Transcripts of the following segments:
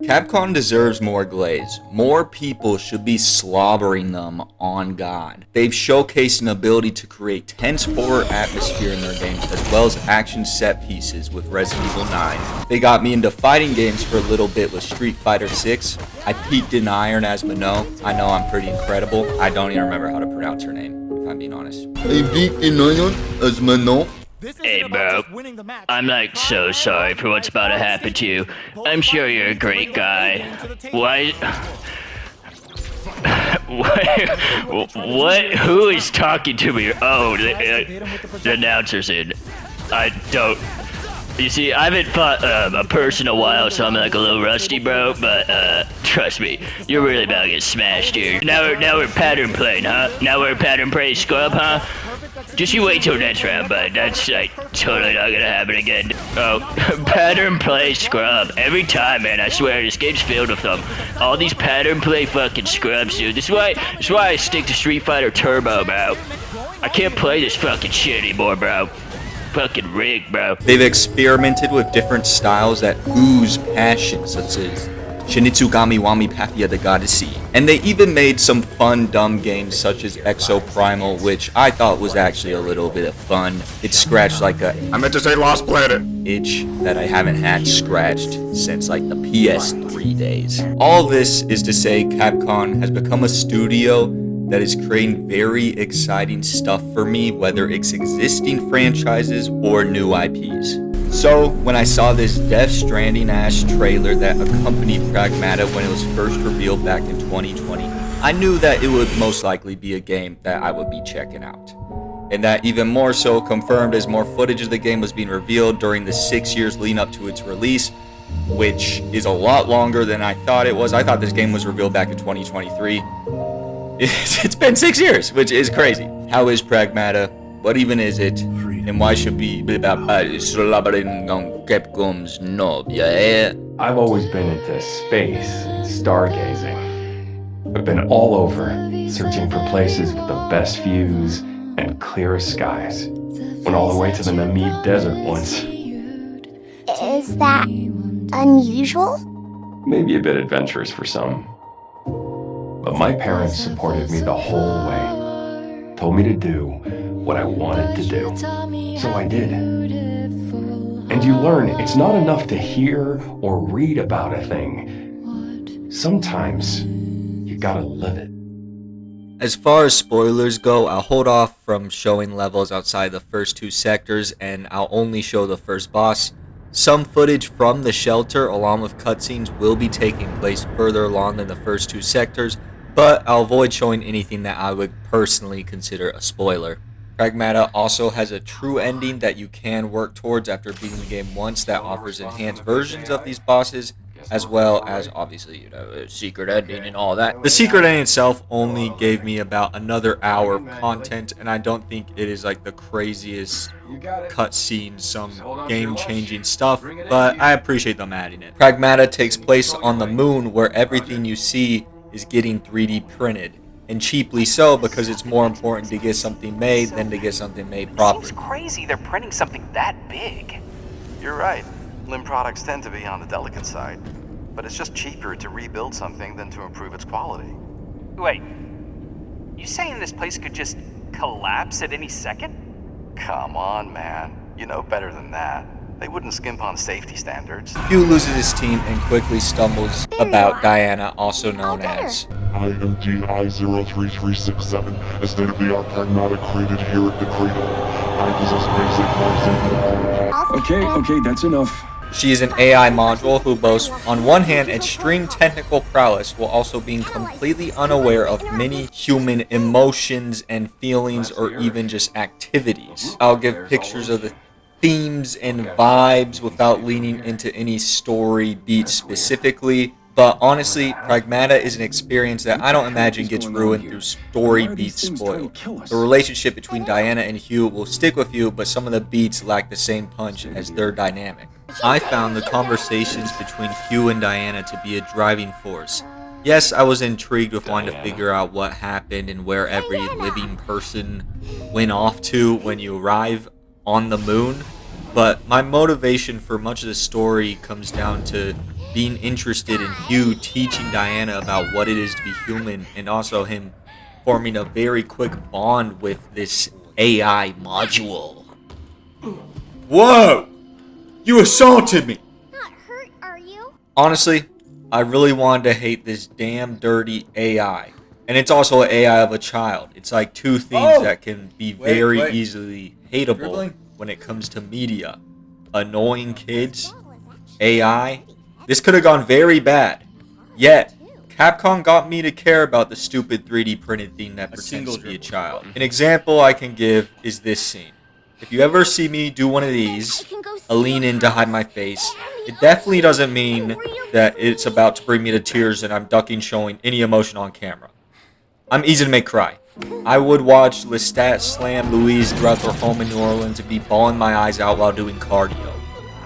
Capcom deserves more glaze. More people should be slobbering them on God. They've showcased an ability to create tense horror atmosphere in their games, as well as action set pieces with Resident Evil 9. They got me into fighting games for a little bit with Street Fighter 6. I peaked in Iron as Mano. I know I'm pretty incredible. I don't even remember how to pronounce her name, if I'm being honest. I peaked in Iron as Mano. Hey bro, I'm like so sorry for what's about to happen to you. I'm sure you're a great guy. Why? What? Who is talking to me? Oh, the announcer's in. I don't. You see, I haven't fought a person in a while, so I'm like a little rusty, bro. But trust me, you're really about to get smashed here. Now we're pattern playing, huh? Now we're pattern play scrub, huh? Just you wait till next round, bud. That's like totally not gonna happen again. Oh, pattern play scrub. Every time, man, I swear, this game's filled with them. All these pattern play fucking scrubs, dude. This is why I stick to Street Fighter Turbo, bro. I can't play this fucking shit anymore, bro. Fucking rigged, bro. They've experimented with different styles that ooze passion, such as Shinitsugami Wami Pathia the Goddessy. And they even made some fun, dumb games such as Exo Primal, which I thought was actually a little bit of fun. It scratched like I meant to say Lost Planet. itch that I haven't had scratched since like the PS3 days. All this is to say Capcom has become a studio that is creating very exciting stuff for me, whether it's existing franchises or new IPs. So, when I saw this Death Stranding ass trailer that accompanied Pragmata when it was first revealed back in 2020, I knew that it would most likely be a game that I would be checking out. And that even more so confirmed as more footage of the game was being revealed during the 6 years leading up to its release, which is a lot longer than I thought it was. I thought this game was revealed back in 2023. It's been 6 years, which is crazy. How is Pragmata? What even is it? And why should we be slobbering on Capcom's knob, yeah? I've always been into space and stargazing. I've been all over, searching for places with the best views and clearest skies. Went all the way to the Namib Desert once. Is that unusual? Maybe a bit adventurous for some. But my parents supported me the whole way. Told me to do what I wanted to do. So I did. And you learn it's not enough to hear or read about a thing. Sometimes you gotta live it. As far as spoilers go, I'll hold off from showing levels outside the first two sectors, and I'll only show the first boss. Some footage from the shelter along with cutscenes will be taking place further along than the first two sectors, but I'll avoid showing anything that I would personally consider a spoiler. Pragmata also has a true ending that you can work towards after beating the game once that offers enhanced versions of these bosses, as well as, obviously, a secret ending and all that. The secret ending itself only gave me about another hour of content, and I don't think it is like the craziest cutscene, some game-changing stuff, but I appreciate them adding it. Pragmata takes place on the moon, where everything you see is getting 3D printed. And cheaply so, because it's more important to get something made than to get something made properly. Seems crazy they're printing something that big. You're right. Limb products tend to be on the delicate side. But it's just cheaper to rebuild something than to improve its quality. Wait, you saying this place could just collapse at any second? Come on, man. You know better than that. They wouldn't skimp on safety standards. Hugh loses his team and quickly stumbles about Diana, also known as IMDI-03367, a state-of-the-art pragmata created here at the Cradle. I possess basic knowledge. Okay, that's enough. She is an AI module who boasts, on one hand, extreme technical prowess, while also being completely unaware of many human emotions and feelings or even just activities. I'll give pictures of the themes and vibes without leaning into any story beats specifically. But honestly, Pragmata is an experience that I don't imagine gets ruined through story beats spoiled. The relationship between Diana and Hugh will stick with you, but some of the beats lack the same punch as their dynamic. I found the conversations between Hugh and Diana to be a driving force. Yes, I was intrigued with wanting to figure out what happened and where every living person went off to when you arrive on the moon, but my motivation for much of the story comes down to being interested in Hugh teaching Diana about what it is to be human, and also him forming a very quick bond with this AI module. Whoa! You assaulted me! Not hurt, are you? Honestly, I really wanted to hate this damn dirty AI. And it's also an AI of a child. It's like two things that can be very easily hateable when it comes to media. Annoying kids, AI. This could have gone very bad. Yet, Capcom got me to care about the stupid 3D printed thing that pretends to be a child. An example I can give is this scene. If you ever see me do one of these, a lean in to hide my face, it definitely doesn't mean that it's about to bring me to tears and I'm ducking showing any emotion on camera. I'm easy to make cry. I would watch Lestat slam Louise throughout their home in New Orleans and be bawling my eyes out while doing cardio.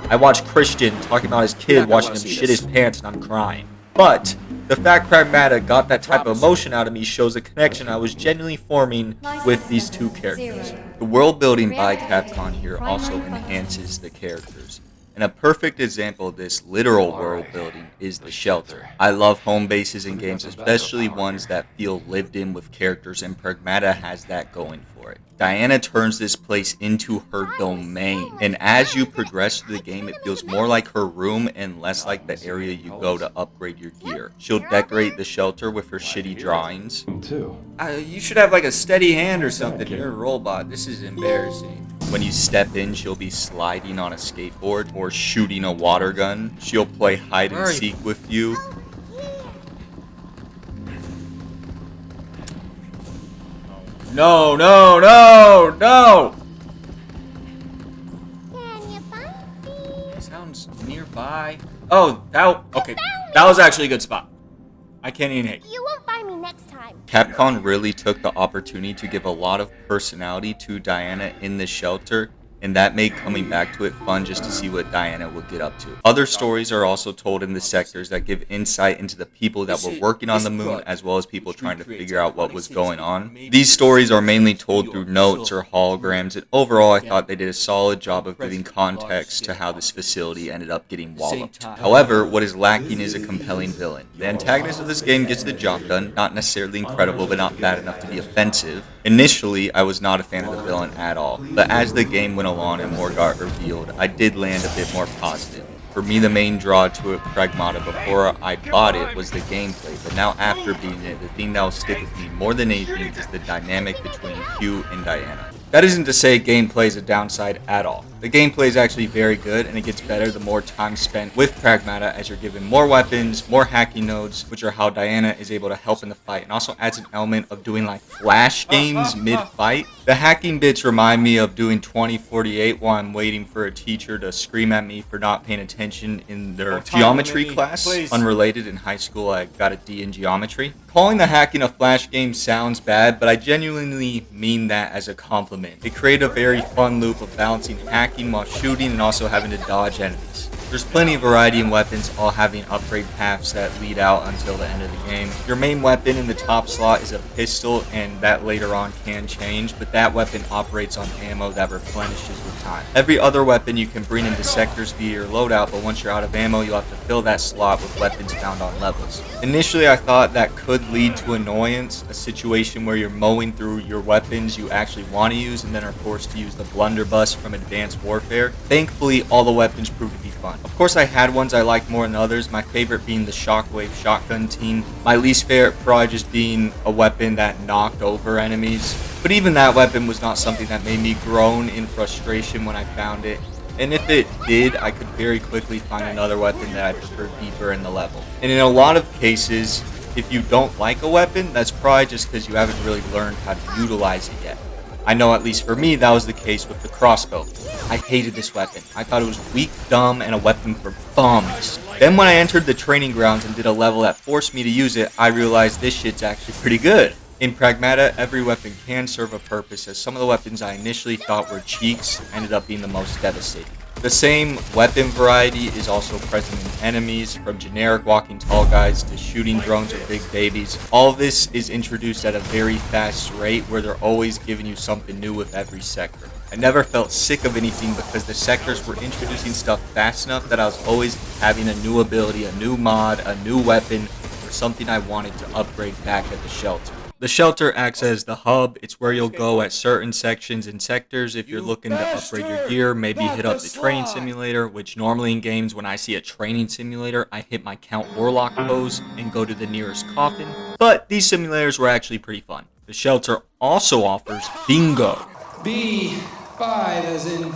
I watch Christian talking about his kid watching him shit his pants and I'm crying. But the fact Pragmata got that type of emotion out of me shows a connection I was genuinely forming with these two characters. The world building by Capcom here also enhances the characters. And a perfect example of this literal world building is the shelter. I love home bases in games, especially ones that feel lived in with characters, and Pragmata has that going for it. Diana turns this place into her domain, and as you progress through the game, it feels more like her room and less like the area you go to upgrade your gear. She'll decorate the shelter with her shitty drawings. You should have like a steady hand or something. You're a robot. This is embarrassing. When you step in, she'll be sliding on a skateboard or shooting a water gun. She'll play hide and seek with you. No, no, no, no! Can you find me? Sounds nearby. Oh, okay. That was actually a good spot. I can't even hate. You won't find me next time. Capcom really took the opportunity to give a lot of personality to Diana in the shelter, and that made coming back to it fun just to see what Diana would get up to. Other stories are also told in the sectors that give insight into the people that were working on the moon, as well as people trying to figure out what was going on. These stories are mainly told through notes or holograms, and overall I thought they did a solid job of giving context to how this facility ended up getting walloped. However, what is lacking is a compelling villain. The antagonist of this game gets the job done, not necessarily incredible, but not bad enough to be offensive. Initially, I was not a fan of the villain at all, but as the game went along and more got revealed, I did land a bit more positive. For me, the main draw to it, Pragmata, before I bought it was the gameplay, but now after beating it, the thing that will stick with me more than anything is the dynamic between Hugh and Diana. That isn't to say gameplay is a downside at all. The gameplay is actually very good, and it gets better the more time spent with Pragmata as you're given more weapons, more hacking nodes, which are how Diana is able to help in the fight, and also adds an element of doing like flash games mid-fight. The hacking bits remind me of doing 2048 while I'm waiting for a teacher to scream at me for not paying attention in their geometry class. Unrelated, in high school I got a D in geometry. Calling the hacking a flash game sounds bad, but I genuinely mean that as a compliment. It created a very fun loop of balancing hacking while shooting and also having to dodge enemies. There's plenty of variety in weapons, all having upgrade paths that lead out until the end of the game. Your main weapon in the top slot is a pistol, and that later on can change, but that weapon operates on ammo that replenishes with time. Every other weapon you can bring into sectors via your loadout, but once you're out of ammo, you'll have to fill that slot with weapons found on levels. Initially, I thought that could lead to annoyance, a situation where you're mowing through your weapons you actually want to use and then are forced to use the blunderbuss from Advanced Warfare. Thankfully, all the weapons proved to be fun. Of course, I had ones I liked more than others, my favorite being the Shockwave shotgun team. My least favorite probably just being a weapon that knocked over enemies. But even that weapon was not something that made me groan in frustration when I found it. And if it did, I could very quickly find another weapon that I prefer deeper in the level. And in a lot of cases, if you don't like a weapon, that's probably just because you haven't really learned how to utilize it yet. I know at least for me, that was the case with the crossbow. I hated this weapon. I thought it was weak, dumb, and a weapon for bums. Then when I entered the training grounds and did a level that forced me to use it, I realized this shit's actually pretty good. In Pragmata, every weapon can serve a purpose, as some of the weapons I initially thought were cheeks ended up being the most devastating. The same weapon variety is also present in enemies, from generic walking tall guys to shooting drones or big babies. All of this is introduced at a very fast rate where they're always giving you something new with every sector. I never felt sick of anything because the sectors were introducing stuff fast enough that I was always having a new ability, a new mod, a new weapon, or something I wanted to upgrade back at the shelter. The shelter acts as the hub. It's where you'll go at certain sections and sectors if you're looking to upgrade your gear, maybe hit up the training simulator, which normally in games when I see a training simulator, I hit my Count Warlock pose and go to the nearest coffin. But these simulators were actually pretty fun. The shelter also offers bingo. B5 as in,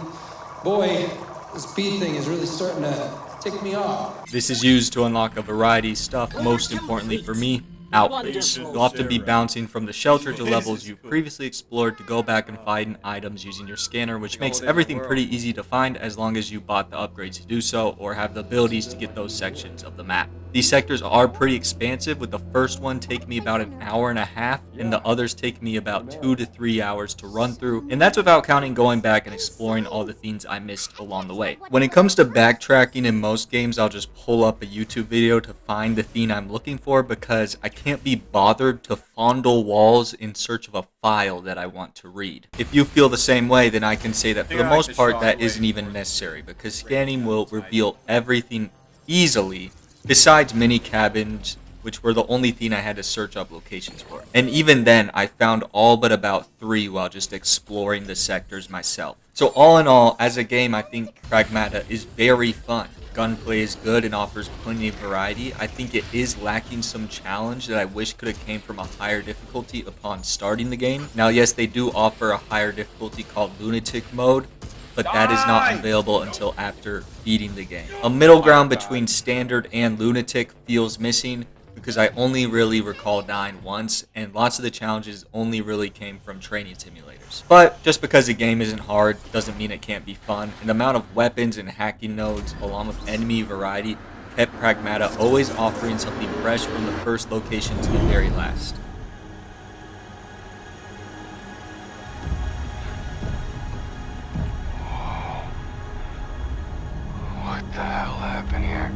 boy, this B thing is really starting to tick me off. This is used to unlock a variety of stuff, most importantly for me, outfits. You'll often be bouncing from the shelter to levels you've previously explored to go back and find items using your scanner, which makes everything pretty easy to find as long as you bought the upgrades to do so or have the abilities to get those sections of the map. These sectors are pretty expansive, with the first one taking me about an hour and a half and the others take me about 2 to 3 hours to run through, and that's without counting going back and exploring all the things I missed along the way. When it comes to backtracking in most games, I'll just pull up a YouTube video to find the thing I'm looking for because I can't be bothered to fondle walls in search of a file that I want to read. If you feel the same way, then I can say that for the most part that isn't even necessary because scanning will reveal everything easily, besides mini cabins, which were the only thing I had to search up locations for. And even then, I found all but about 3 while just exploring the sectors myself. So all in all, as a game, I think Pragmata is very fun. Gunplay is good and offers plenty of variety. I think it is lacking some challenge that I wish could have came from a higher difficulty upon starting the game. Now yes, they do offer a higher difficulty called Lunatic Mode, but that is not available until after beating the game. A middle ground between standard and lunatic feels missing because I only really recall dying once, and lots of the challenges only really came from training simulators. But just because the game isn't hard doesn't mean it can't be fun, and the amount of weapons and hacking nodes along with enemy variety kept Pragmata always offering something fresh from the first location to the very last. What the hell happened here?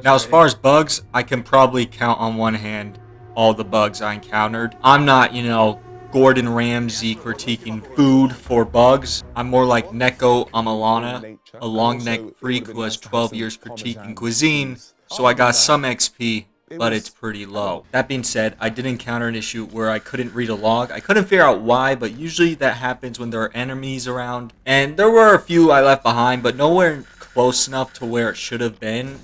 Now, as far as bugs, I can probably count on one hand all the bugs I encountered. I'm not, Gordon Ramsay critiquing food for bugs. I'm more like Neko Amalana, a long-necked freak who has 12 years critiquing cuisine, so I got some XP, but it's pretty low. That being said, I did encounter an issue where I couldn't read a log. I couldn't figure out why, but usually that happens when there are enemies around. And there were a few I left behind, but nowhere close enough to where it should have been,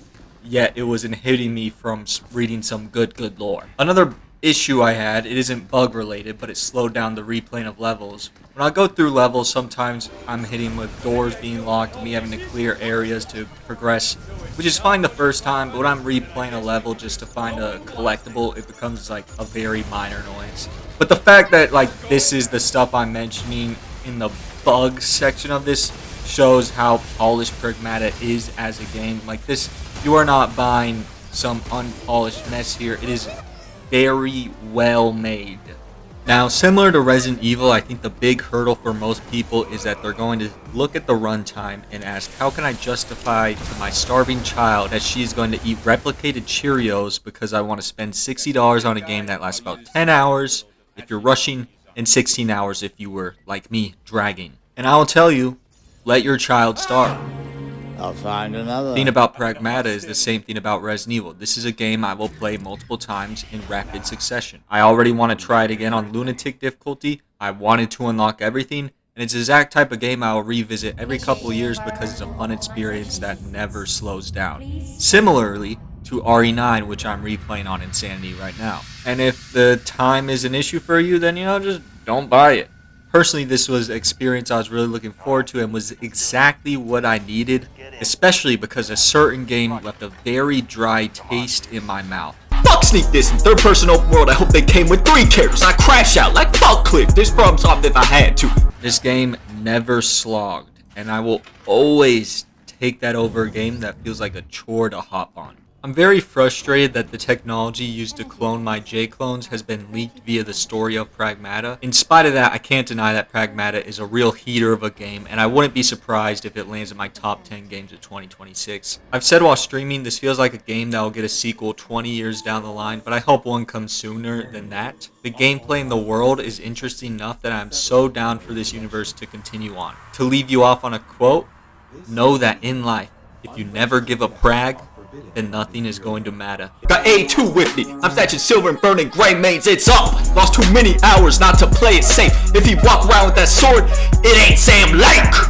yet it was inhibiting me from reading some good lore. Another issue I had, it isn't bug related, but it slowed down the replaying of levels. When I go through levels, sometimes I'm hitting with doors being locked, me having to clear areas to progress, which is fine the first time, but when I'm replaying a level just to find a collectible, it becomes like a very minor noise. But the fact that this is the stuff I'm mentioning in the bug section of this shows how polished Pragmata is as a game. This, you are not buying some unpolished mess here. It is very well made. Now, similar to Resident Evil, I think the big hurdle for most people is that they're going to look at the runtime and ask, how can I justify to my starving child that she's going to eat replicated Cheerios because I want to spend $60 on a game that lasts about 10 hours if you're rushing and 16 hours if you were, like me, dragging. And I will tell you, let your child starve. I'll find another. The thing about Pragmata is the same thing about Resident Evil. This is a game I will play multiple times in rapid succession. I already want to try it again on Lunatic difficulty. I wanted to unlock everything, and it's the exact type of game I will revisit every couple of years because it's a fun experience that never slows down. Similarly to RE9, which I'm replaying on Insanity right now. And if the time is an issue for you, then just don't buy it. Personally, this was an experience I was really looking forward to and was exactly what I needed, especially because a certain game left a very dry taste in my mouth. Fuck Sneak This in third person open world. I hope they came with 3 characters. I crash out like fuck Cliff. This problem solved if I had to. This game never slogged, and I will always take that over a game that feels like a chore to hop on. I'm very frustrated that the technology used to clone my J-clones has been leaked via the story of Pragmata. In spite of that, I can't deny that Pragmata is a real heater of a game, and I wouldn't be surprised if it lands in my top 10 games of 2026. I've said while streaming, this feels like a game that will get a sequel 20 years down the line, but I hope one comes sooner than that. The gameplay in the world is interesting enough that I'm so down for this universe to continue on. To leave you off on a quote, know that in life, if you never give a prag, then nothing is going to matter. Got A2 with me. I'm snatching silver and burning gray mains. It's up. Lost too many hours not to play it safe. If he walk around with that sword, it ain't Sam Lake.